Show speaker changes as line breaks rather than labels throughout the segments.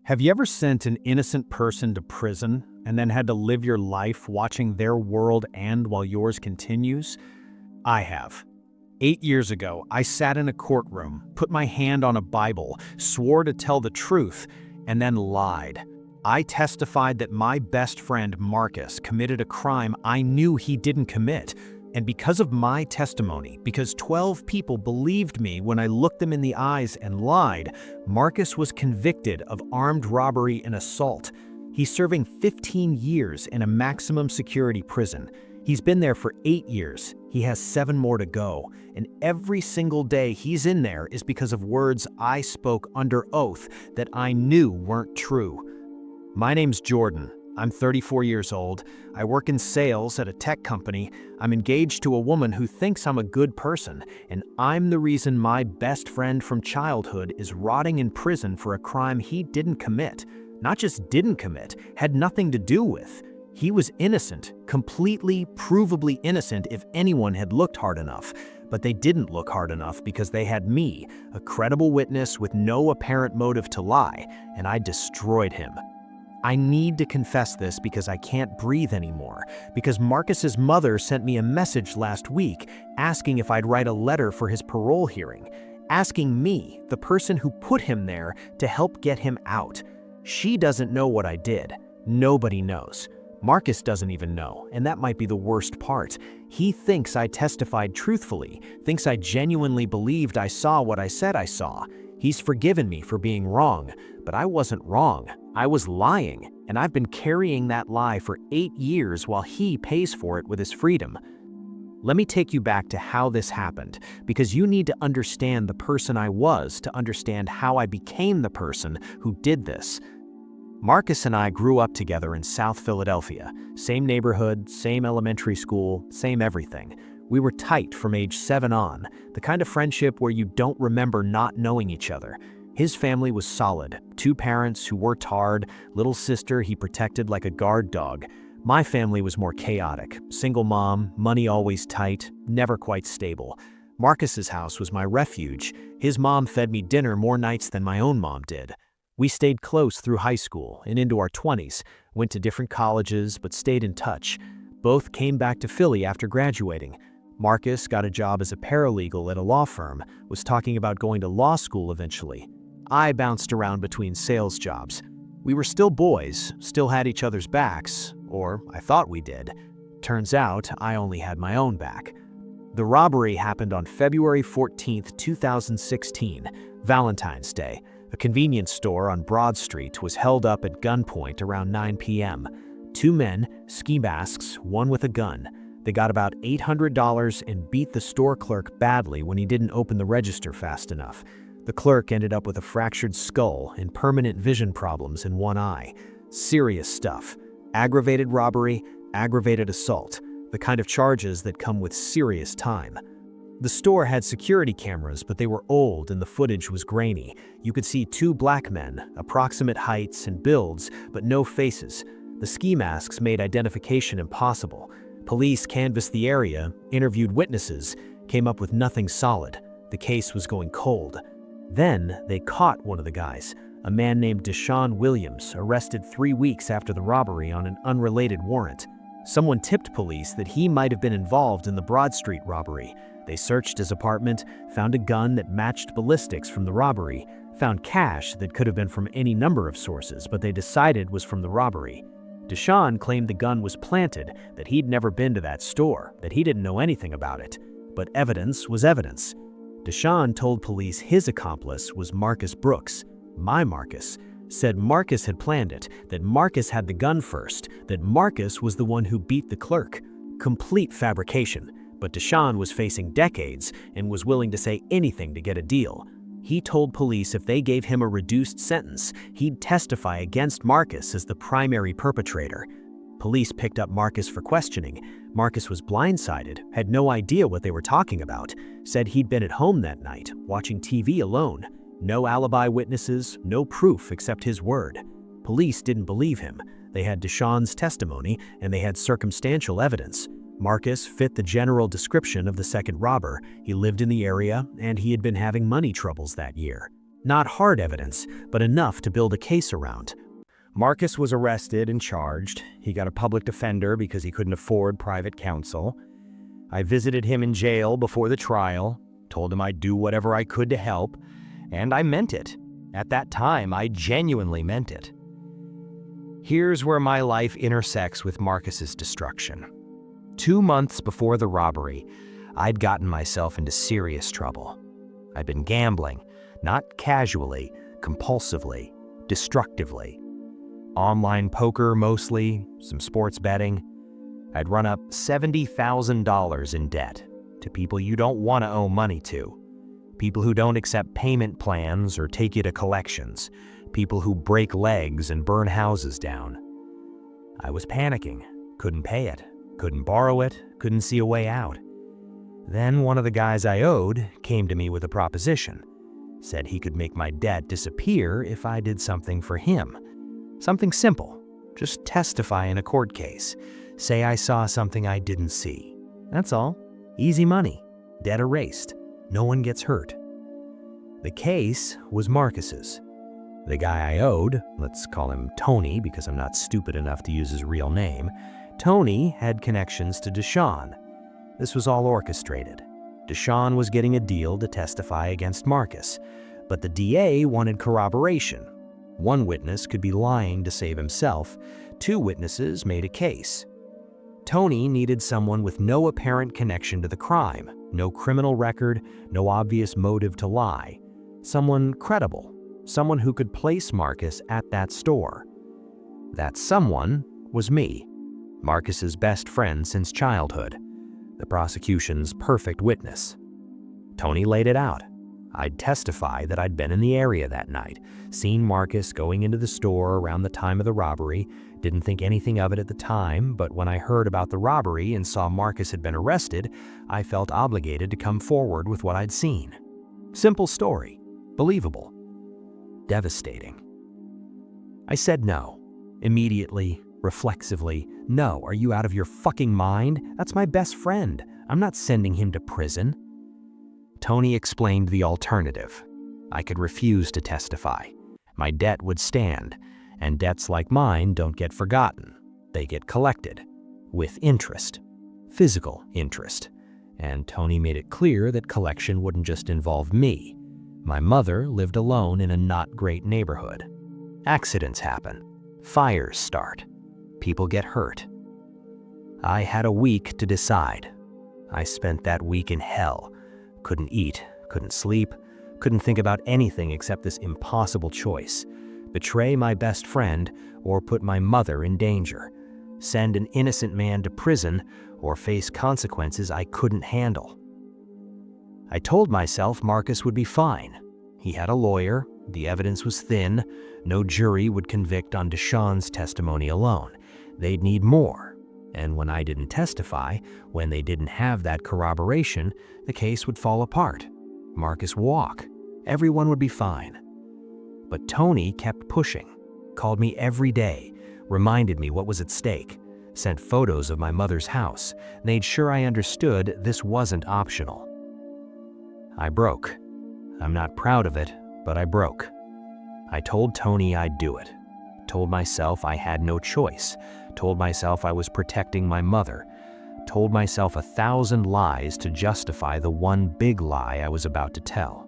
Have you ever sent an innocent person to prison and then had to live your life watching their world end while yours continues? I have. 8 years ago, I sat in a courtroom, put my hand on a Bible, swore to tell the truth, and then lied. I testified that my best friend Marcus committed a crime I knew he didn't commit. And because of my testimony, because 12 people believed me when I looked them in the eyes and lied, Marcus was convicted of armed robbery and assault. He's serving 15 years in a maximum security prison. He's been there for 8 years. He has 7 more to go. And every single day he's in there is because of words I spoke under oath that I knew weren't true. My name's Jordan. I'm 34 years old. I work in sales at a tech company. I'm engaged to a woman who thinks I'm a good person, and I'm the reason my best friend from childhood is rotting in prison for a crime he didn't commit. Not just didn't commit, had nothing to do with. He was innocent, completely, provably innocent if anyone had looked hard enough. But they didn't look hard enough because they had me, a credible witness with no apparent motive to lie, and I destroyed him. I need to confess this because I can't breathe anymore, because Marcus's mother sent me a message last week asking if I'd write a letter for his parole hearing, asking me, the person who put him there, to help get him out. She doesn't know what I did. Nobody knows. Marcus doesn't even know, and that might be the worst part. He thinks I testified truthfully, thinks I genuinely believed I saw what I said I saw. He's forgiven me for being wrong, but I wasn't wrong. I was lying, and I've been carrying that lie for 8 years while he pays for it with his freedom. Let me take you back to how this happened, because you need to understand the person I was to understand how I became the person who did this. Marcus and I grew up together in South Philadelphia. Same neighborhood, same elementary school, same everything. We were tight from age 7 on, the kind of friendship where you don't remember not knowing each other. His family was solid, 2 parents who worked hard, little sister he protected like a guard dog. My family was more chaotic, single mom, money always tight, never quite stable. Marcus's house was my refuge. His mom fed me dinner more nights than my own mom did. We stayed close through high school and into our 20s, went to different colleges but stayed in touch. Both came back to Philly after graduating. Marcus got a job as a paralegal at a law firm, was talking about going to law school eventually. I bounced around between sales jobs. We were still boys, still had each other's backs, or I thought we did. Turns out I only had my own back. The robbery happened on February 14th, 2016, Valentine's Day. A convenience store on Broad Street was held up at gunpoint around 9 p.m. 2 men, ski masks, one with a gun. They got about $800 and beat the store clerk badly when he didn't open the register fast enough. The clerk ended up with a fractured skull and permanent vision problems in one eye. Serious stuff. Aggravated robbery, aggravated assault, the kind of charges that come with serious time. The store had security cameras, but they were old and the footage was grainy. You could see 2 black men, approximate heights and builds, but no faces. The ski masks made identification impossible. Police canvassed the area, interviewed witnesses, came up with nothing solid. The case was going cold. Then they caught one of the guys, a man named Deshaun Williams, arrested 3 weeks after the robbery on an unrelated warrant. Someone tipped police that he might have been involved in the Broad Street robbery. They searched his apartment, found a gun that matched ballistics from the robbery, found cash that could have been from any number of sources, but they decided was from the robbery. Deshaun claimed the gun was planted, that he'd never been to that store, that he didn't know anything about it. But evidence was evidence. Deshaun told police his accomplice was Marcus Brooks, my Marcus, said Marcus had planned it, that Marcus had the gun first, that Marcus was the one who beat the clerk. Complete fabrication, but Deshaun was facing decades and was willing to say anything to get a deal. He told police if they gave him a reduced sentence, he'd testify against Marcus as the primary perpetrator. Police picked up Marcus for questioning. Marcus was blindsided, had no idea what they were talking about, said he'd been at home that night, watching TV alone. No alibi witnesses, no proof except his word. Police didn't believe him. They had Deshaun's testimony, and they had circumstantial evidence. Marcus fit the general description of the second robber. He lived in the area, and he had been having money troubles that year. Not hard evidence, but enough to build a case around. Marcus was arrested and charged. He got a public defender because he couldn't afford private counsel. I visited him in jail before the trial, told him I'd do whatever I could to help, and I meant it. At that time, I genuinely meant it. Here's where my life intersects with Marcus's destruction. 2 months before the robbery, I'd gotten myself into serious trouble. I'd been gambling, not casually, compulsively, destructively. Online poker mostly, some sports betting. I'd run up $70,000 in debt to people you don't want to owe money to. People who don't accept payment plans or take you to collections. People who break legs and burn houses down. I was panicking, couldn't pay it, couldn't borrow it, couldn't see a way out. Then one of the guys I owed came to me with a proposition. Said he could make my debt disappear if I did something for him. Something simple, just testify in a court case. Say I saw something I didn't see. That's all. Easy money. Debt erased. No one gets hurt. The case was Marcus's. The guy I owed, let's call him Tony because I'm not stupid enough to use his real name, Tony had connections to Deshaun. This was all orchestrated. Deshaun was getting a deal to testify against Marcus, but the DA wanted corroboration. One witness could be lying to save himself. 2 witnesses made a case. Tony needed someone with no apparent connection to the crime, no criminal record, no obvious motive to lie. Someone credible, someone who could place Marcus at that store. That someone was me, Marcus's best friend since childhood, the prosecution's perfect witness. Tony laid it out. I'd testify that I'd been in the area that night, seen Marcus going into the store around the time of the robbery, didn't think anything of it at the time, but when I heard about the robbery and saw Marcus had been arrested, I felt obligated to come forward with what I'd seen. Simple story, believable, devastating. I said no, immediately, reflexively. No, are you out of your fucking mind? That's my best friend. I'm not sending him to prison. Tony explained the alternative. I could refuse to testify. My debt would stand, and debts like mine don't get forgotten. They get collected, with interest, physical interest. And Tony made it clear that collection wouldn't just involve me. My mother lived alone in a not great neighborhood. Accidents happen, fires start, people get hurt. I had a week to decide. I spent that week in hell. Couldn't eat, couldn't sleep, couldn't think about anything except this impossible choice. Betray my best friend or put my mother in danger. Send an innocent man to prison or face consequences I couldn't handle. I told myself Marcus would be fine. He had a lawyer, the evidence was thin, no jury would convict on Deshaun's testimony alone. They'd need more. And when I didn't testify, when they didn't have that corroboration, the case would fall apart. Marcus walk. Everyone would be fine. But Tony kept pushing, called me every day, reminded me what was at stake, sent photos of my mother's house, made sure I understood this wasn't optional. I broke. I'm not proud of it, but I broke. I told Tony I'd do it. Told myself I had no choice. Told myself I was protecting my mother. Told myself 1,000 lies to justify the one big lie I was about to tell.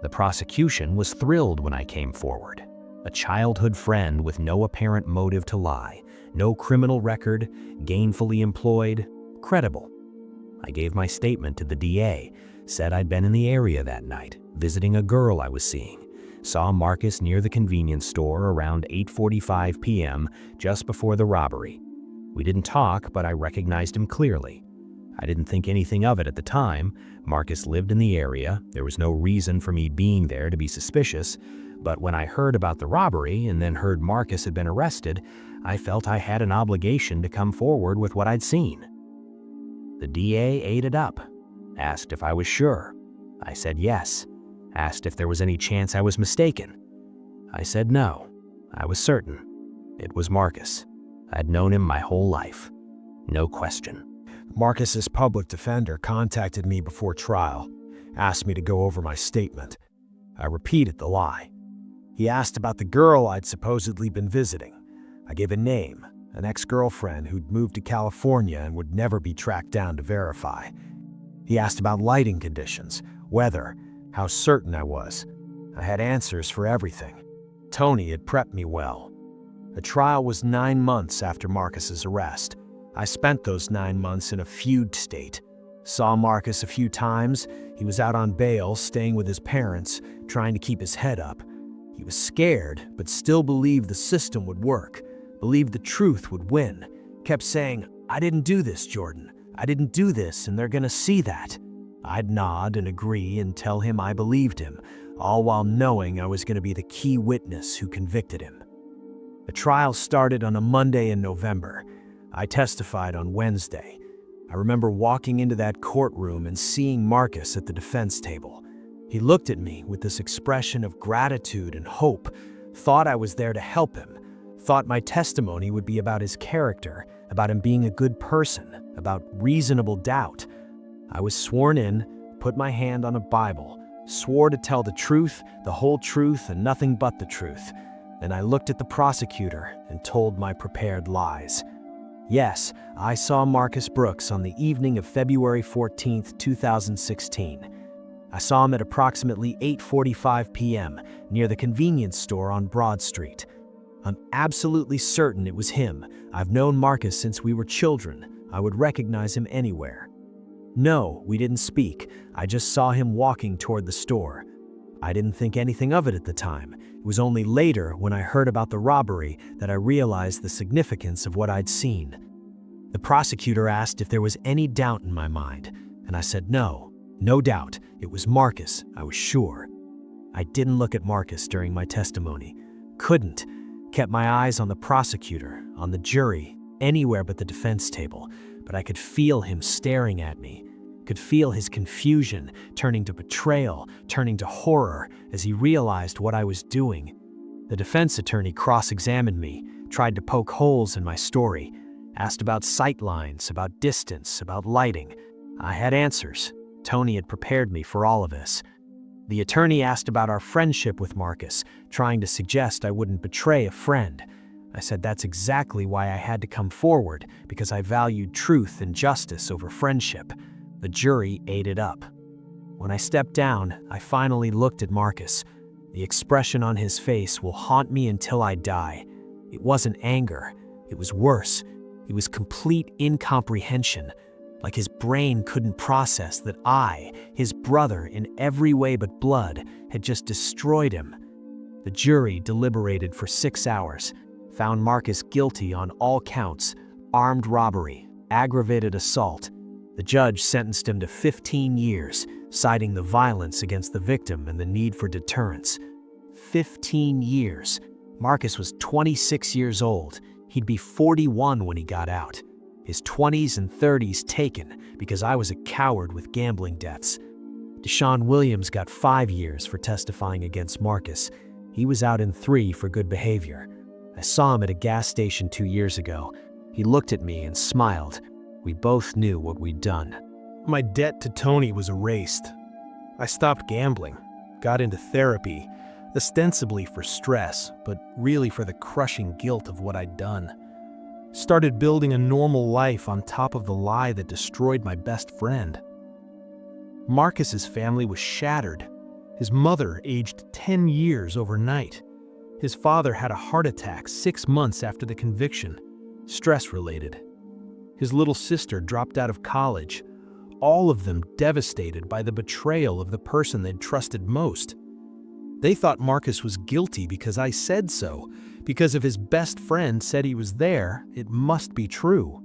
The prosecution was thrilled when I came forward. A childhood friend with no apparent motive to lie, no criminal record, gainfully employed, credible. I gave my statement to the DA, said I'd been in the area that night, visiting a girl I was seeing. Saw Marcus near the convenience store around 8:45 p.m., just before the robbery. We didn't talk, but I recognized him clearly. I didn't think anything of it at the time. Marcus lived in the area. There was no reason for me being there to be suspicious. But when I heard about the robbery and then heard Marcus had been arrested, I felt I had an obligation to come forward with what I'd seen. The DA ate it up, asked if I was sure. I said yes. Asked if there was any chance I was mistaken. I said no. I was certain. It was Marcus. I'd known him my whole life. No question.
Marcus's public defender contacted me before trial, asked me to go over my statement. I repeated the lie. He asked about the girl I'd supposedly been visiting. I gave a name, an ex-girlfriend who'd moved to California and would never be tracked down to verify. He asked about lighting conditions, weather, how certain I was. I had answers for everything. Tony had prepped me well. The trial was 9 months after Marcus's arrest. I spent those 9 months in a fugue state. Saw Marcus a few times. He was out on bail, staying with his parents, trying to keep his head up. He was scared, but still believed the system would work, believed the truth would win. Kept saying, "I didn't do this, Jordan. I didn't do this, and they're gonna see that." I'd nod and agree and tell him I believed him, all while knowing I was gonna be the key witness who convicted him. The trial started on a Monday in November. I testified on Wednesday. I remember walking into that courtroom and seeing Marcus at the defense table. He looked at me with this expression of gratitude and hope, thought I was there to help him, thought my testimony would be about his character, about him being a good person, about reasonable doubt. I was sworn in, put my hand on a Bible, swore to tell the truth, the whole truth, and nothing but the truth. Then I looked at the prosecutor and told my prepared lies. Yes, I saw Marcus Brooks on the evening of February 14th, 2016. I saw him at approximately 8:45 p.m. near the convenience store on Broad Street. I'm absolutely certain it was him. I've known Marcus since we were children. I would recognize him anywhere. No, we didn't speak. I just saw him walking toward the store. I didn't think anything of it at the time. It was only later, when I heard about the robbery, that I realized the significance of what I'd seen. The prosecutor asked if there was any doubt in my mind, and I said no. No doubt. It was Marcus, I was sure. I didn't look at Marcus during my testimony. Couldn't. Kept my eyes on the prosecutor, on the jury, anywhere but the defense table, but I could feel him staring at me. Could feel his confusion, turning to betrayal, turning to horror as he realized what I was doing. The defense attorney cross-examined me, tried to poke holes in my story, asked about sight lines, about distance, about lighting. I had answers. Tony had prepared me for all of this. The attorney asked about our friendship with Marcus, trying to suggest I wouldn't betray a friend. I said that's exactly why I had to come forward, because I valued truth and justice over friendship. The jury ate it up. When I stepped down, I finally looked at Marcus. The expression on his face will haunt me until I die. It wasn't anger. It was worse. It was complete incomprehension. Like his brain couldn't process that I, his brother in every way but blood, had just destroyed him. The jury deliberated for 6 hours, found Marcus guilty on all counts: armed robbery, aggravated assault. The judge sentenced him to 15 years, citing the violence against the victim and the need for deterrence. 15 years. Marcus was 26 years old. He'd be 41 when he got out. His 20s and 30s taken because I was a coward with gambling debts. Deshaun Williams got 5 years for testifying against Marcus. He was out in 3 for good behavior. I saw him at a gas station 2 years ago. He looked at me and smiled. We both knew what we'd done.
My debt to Tony was erased. I stopped gambling, got into therapy, ostensibly for stress, but really for the crushing guilt of what I'd done. Started building a normal life on top of the lie that destroyed my best friend. Marcus's family was shattered. His mother aged 10 years overnight. His father had a heart attack 6 months after the conviction, stress-related. His little sister dropped out of college, all of them devastated by the betrayal of the person they'd trusted most. They thought Marcus was guilty because I said so, because if his best friend said he was there, it must be true.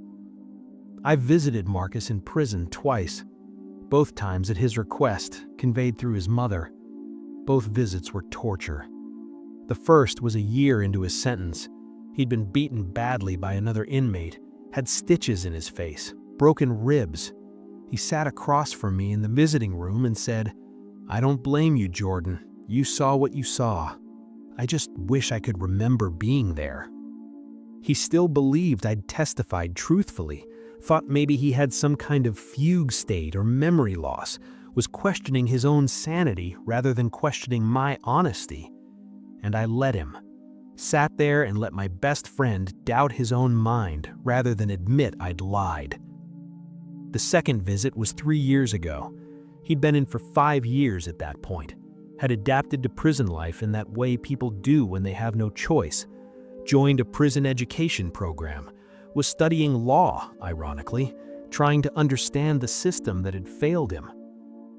I visited Marcus in prison twice, both times at his request, conveyed through his mother. Both visits were torture. The first was a year into his sentence. He'd been beaten badly by another inmate, had stitches in his face, broken ribs. He sat across from me in the visiting room and said, "I don't blame you, Jordan. You saw what you saw. I just wish I could remember being there." He still believed I'd testified truthfully, thought maybe he had some kind of fugue state or memory loss, was questioning his own sanity rather than questioning my honesty. And I let him. Sat there and let my best friend doubt his own mind rather than admit I'd lied. The second visit was 3 years ago. He'd been in for 5 years at that point, had adapted to prison life in that way people do when they have no choice, joined a prison education program, was studying law, ironically, trying to understand the system that had failed him.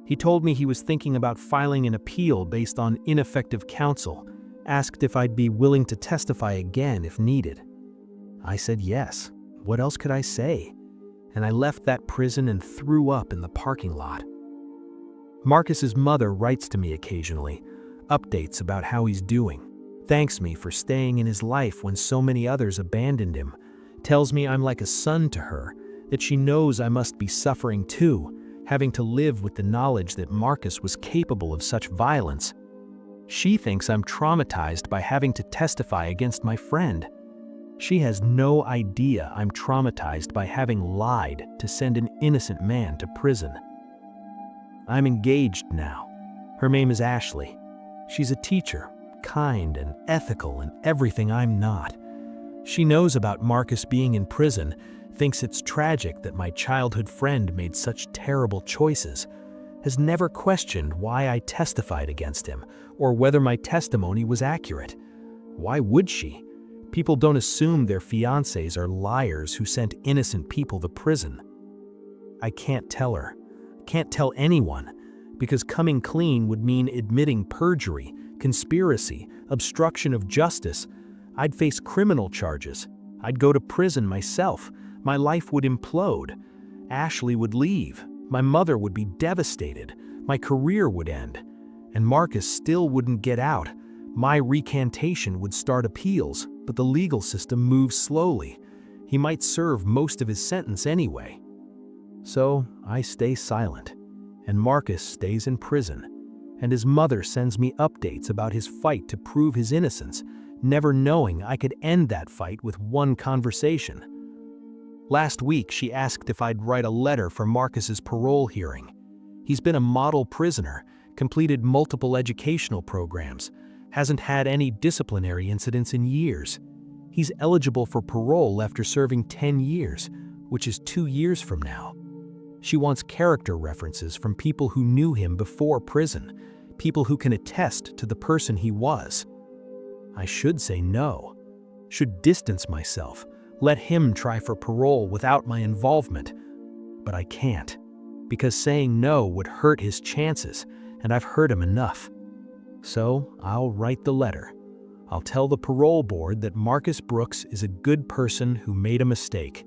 He told me he was thinking about filing an appeal based on ineffective counsel, asked if I'd be willing to testify again if needed. I said yes. What else could I say? And I left that prison and threw up in the parking lot. Marcus's mother writes to me occasionally, updates about how he's doing, thanks me for staying in his life when so many others abandoned him, tells me I'm like a son to her, that she knows I must be suffering too, having to live with the knowledge that Marcus was capable of such violence. She thinks I'm traumatized by having to testify against my friend. She has no idea I'm traumatized by having lied to send an innocent man to prison. I'm engaged now. Her name is Ashley. She's a teacher, kind and ethical and everything I'm not. She knows about Marcus being in prison, thinks it's tragic that my childhood friend made such terrible choices, has never questioned why I testified against him or whether my testimony was accurate. Why would she? People don't assume their fiancés are liars who sent innocent people to prison. I can't tell her. Can't tell anyone, because coming clean would mean admitting perjury, conspiracy, obstruction of justice. I'd face criminal charges. I'd go to prison myself. My life would implode. Ashley would leave. My mother would be devastated. My career would end. And Marcus still wouldn't get out. My recantation would start appeals, but the legal system moves slowly. He might serve most of his sentence anyway. So I stay silent, and Marcus stays in prison, and his mother sends me updates about his fight to prove his innocence, never knowing I could end that fight with one conversation. Last week, she asked if I'd write a letter for Marcus's parole hearing. He's been a model prisoner, completed multiple educational programs, hasn't had any disciplinary incidents in years. He's eligible for parole after serving 10 years, which is 2 years from now. She wants character references from people who knew him before prison, people who can attest to the person he was. I should say no, should distance myself, let him try for parole without my involvement. But I can't, because saying no would hurt his chances, and I've hurt him enough. So I'll write the letter. I'll tell the parole board that Marcus Brooks is a good person who made a mistake.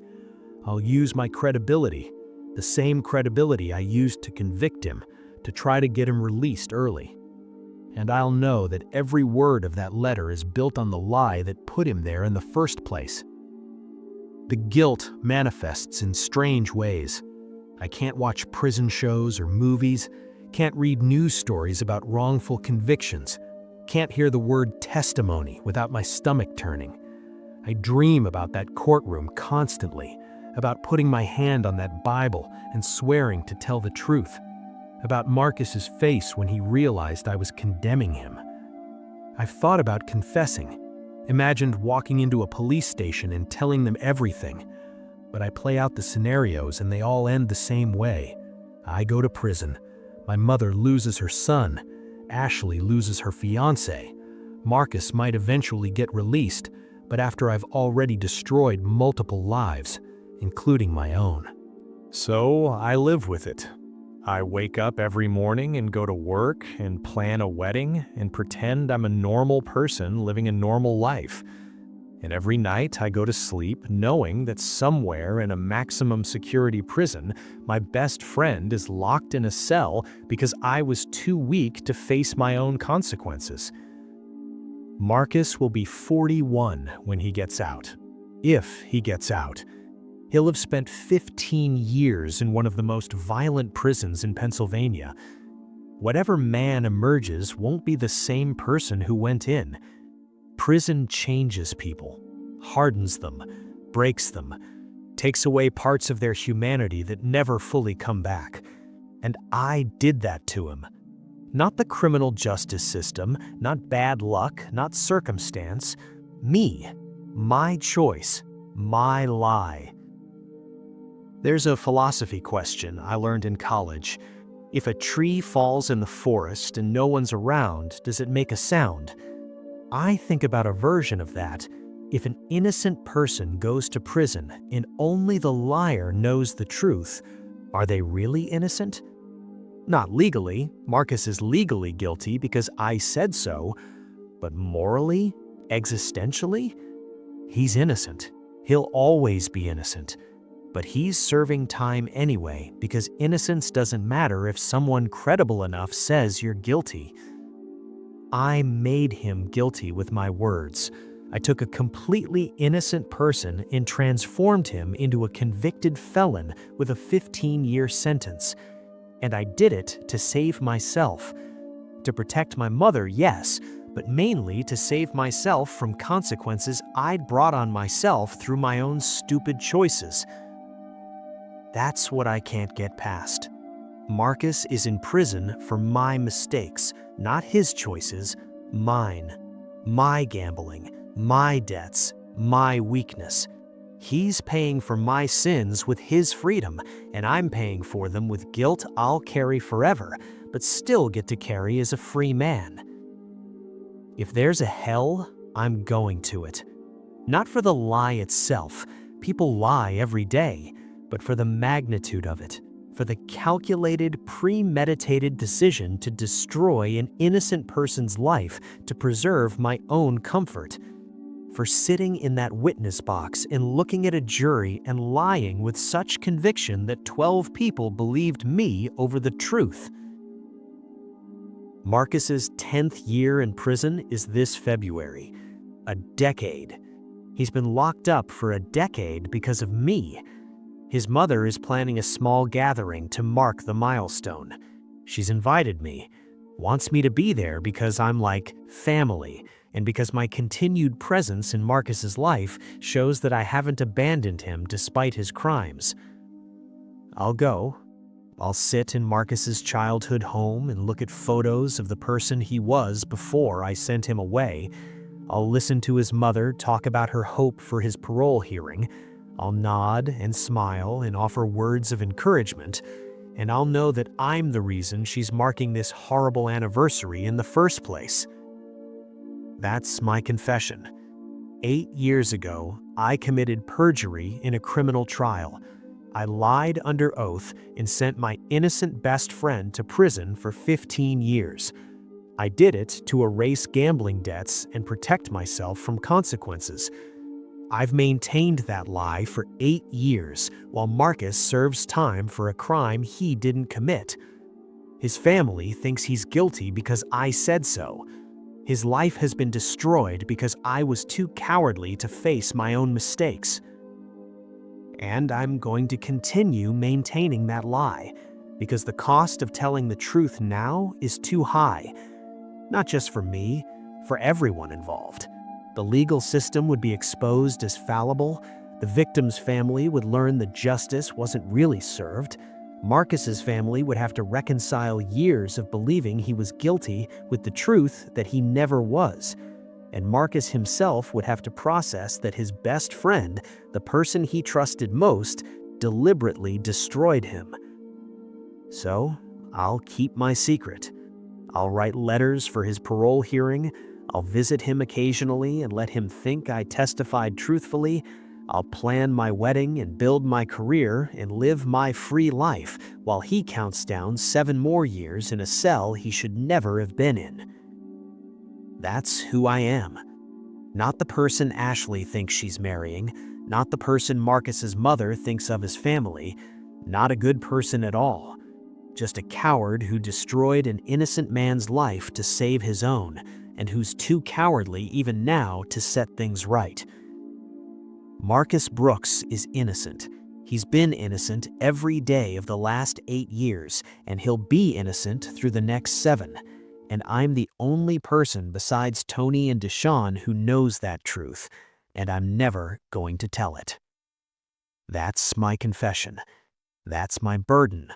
I'll use my credibility, the same credibility I used to convict him, to try to get him released early. And I'll know that every word of that letter is built on the lie that put him there in the first place. The guilt manifests in strange ways. I can't watch prison shows or movies, can't read news stories about wrongful convictions, can't hear the word testimony without my stomach turning. I dream about that courtroom constantly, about putting my hand on that Bible and swearing to tell the truth, about Marcus's face when he realized I was condemning him. I've thought about confessing, imagined walking into a police station and telling them everything, but I play out the scenarios and they all end the same way. I go to prison, my mother loses her son, Ashley loses her fiancé, Marcus might eventually get released, but after I've already destroyed multiple lives, including my own.
So I live with it. I wake up every morning and go to work and plan a wedding and pretend I'm a normal person living a normal life. And every night I go to sleep knowing that somewhere in a maximum security prison, my best friend is locked in a cell because I was too weak to face my own consequences. Marcus will be 41 when he gets out. If he gets out. He'll have spent 15 years in one of the most violent prisons in Pennsylvania. Whatever man emerges won't be the same person who went in. Prison changes people, hardens them, breaks them, takes away parts of their humanity that never fully come back.
And I did that to him. Not the criminal justice system, not bad luck, not circumstance. Me. My choice. My lie. There's a philosophy question I learned in college. If a tree falls in the forest and no one's around, does it make a sound? I think about a version of that. If an innocent person goes to prison and only the liar knows the truth, are they really innocent? Not legally. Marcus is legally guilty because I said so. But morally? Existentially? He's innocent. He'll always be innocent. But he's serving time anyway because innocence doesn't matter if someone credible enough says you're guilty. I made him guilty with my words. I took a completely innocent person and transformed him into a convicted felon with a 15-year sentence. And I did it to save myself. To protect my mother, yes, but mainly to save myself from consequences I'd brought on myself through my own stupid choices. That's what I can't get past. Marcus is in prison for my mistakes, not his choices, mine. My gambling, my debts, my weakness. He's paying for my sins with his freedom, and I'm paying for them with guilt I'll carry forever, but still get to carry as a free man. If there's a hell, I'm going to it. Not for the lie itself, people lie every day, but for the magnitude of it, for the calculated, premeditated decision to destroy an innocent person's life to preserve my own comfort. For sitting in that witness box and looking at a jury and lying with such conviction that 12 people believed me over the truth. Marcus's 10th year in prison is this February. A decade. He's been locked up for a decade because of me. His mother is planning a small gathering to mark the milestone. She's invited me, wants me to be there because I'm like family, and because my continued presence in Marcus's life shows that I haven't abandoned him despite his crimes. I'll go. I'll sit in Marcus's childhood home and look at photos of the person he was before I sent him away. I'll listen to his mother talk about her hope for his parole hearing. I'll nod and smile and offer words of encouragement, and I'll know that I'm the reason she's marking this horrible anniversary in the first place. That's my confession. 8 years ago, I committed perjury in a criminal trial. I lied under oath and sent my innocent best friend to prison for 15 years. I did it to erase gambling debts and protect myself from consequences. I've maintained that lie for 8 years while Marcus serves time for a crime he didn't commit. His family thinks he's guilty because I said so. His life has been destroyed because I was too cowardly to face my own mistakes. And I'm going to continue maintaining that lie because the cost of telling the truth now is too high. Not just for me, for everyone involved. The legal system would be exposed as fallible. The victim's family would learn that justice wasn't really served. Marcus's family would have to reconcile years of believing he was guilty with the truth that he never was. And Marcus himself would have to process that his best friend, the person he trusted most, deliberately destroyed him. So, I'll keep my secret. I'll write letters for his parole hearing. I'll visit him occasionally and let him think I testified truthfully. I'll plan my wedding and build my career and live my free life while he counts down 7 more years in a cell he should never have been in. That's who I am. Not the person Ashley thinks she's marrying, not the person Marcus's mother thinks of as family, not a good person at all. Just a coward who destroyed an innocent man's life to save his own, and who's too cowardly even now to set things right. Marcus Brooks is innocent. He's been innocent every day of the last 8 years, and he'll be innocent through the next 7. And I'm the only person besides Tony and Deshawn who knows that truth, and I'm never going to tell it. That's my confession. That's my burden.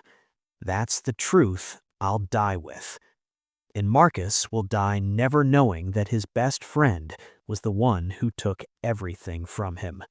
That's the truth I'll die with. And Marcus will die never knowing that his best friend was the one who took everything from him.